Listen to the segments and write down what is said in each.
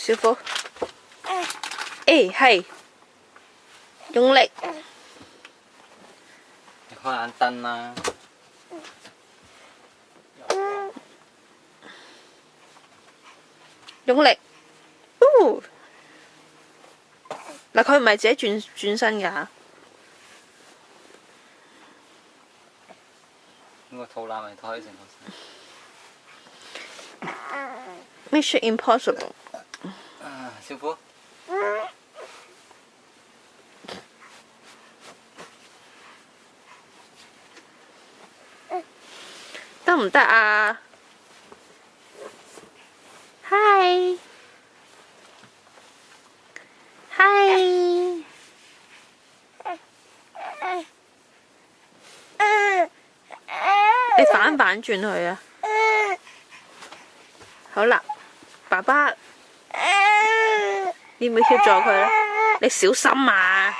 小虎，係，用力，你開眼燈啦。用力，嗱佢唔係自己轉身㗎嚇。個肚腩咪拖起成個身。Mission Impossible。小虎。得唔得啊？Hi。你反轉佢啊！好啦，爸爸，要唔要協助佢咧？你小心啊！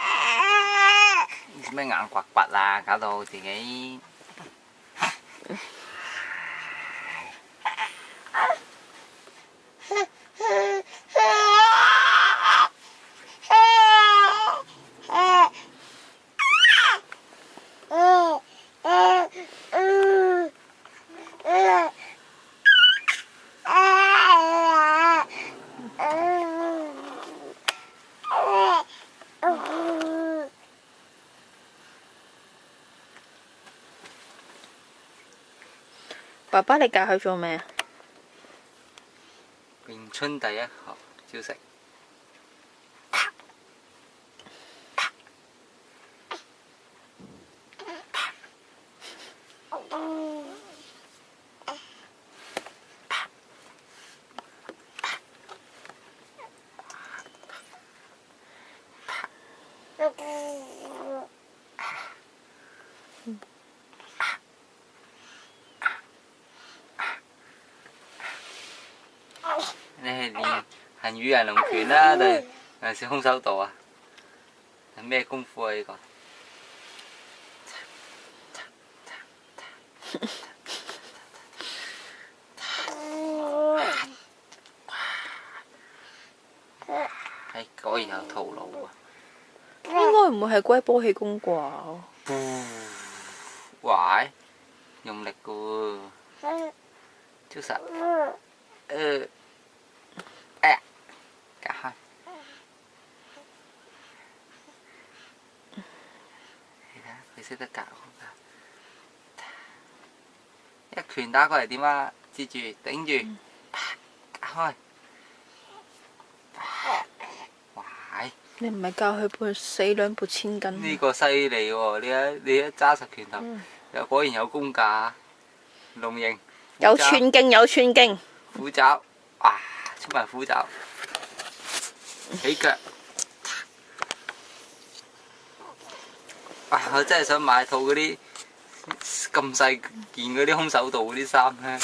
咩眼刮刮啊，搞到自己。爸爸，你教佢做咩啊？詠春第一學招式。你係練行與人龍拳啦，定係空手道啊？係咩功夫啊？呢個？係果然有套路啊！應該唔會係龜波氣功啩？壞，用力噶喎，招實，哎呀，隔開，你睇下佢識得隔好㗎，一拳打過嚟點啊？接住頂住，隔開，壞。你唔係教佢撥死兩撥千斤？呢個犀利喎！你一揸實拳頭，又果然有功架，龍形。有寸勁，有寸勁。虎爪，哇！出埋虎爪，起腳。哇！我真係想買套嗰啲咁細件嗰啲空手道嗰啲衫咧。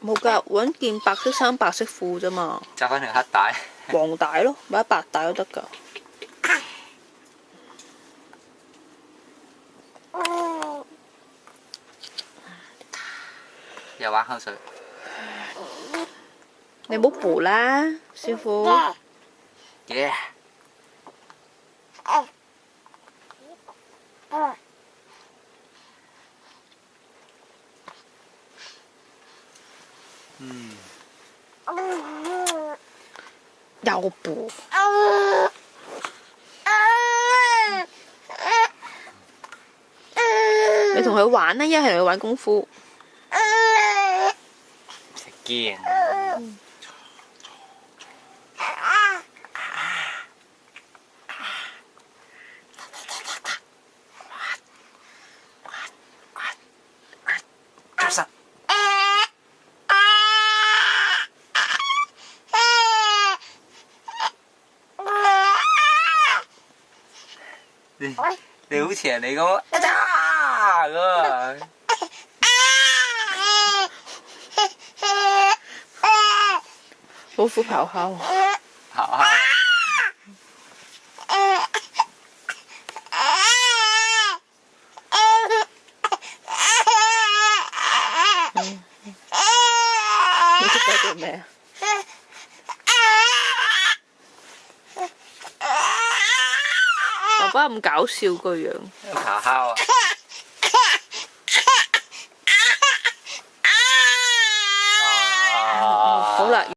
冇㗎，揾件白色衫、白色褲啫嘛。紮翻條黑帶。黃帶咯，或者白帶都得㗎。又玩口水。你唔好扶啦，師傅。耶！又扶。你同佢玩啦，一係同佢玩功夫。食驚。你好似人哋咁，一扎咁。老虎咆哮。知嗰叫咩啊？爸爸咁搞笑個樣。咆哮啊！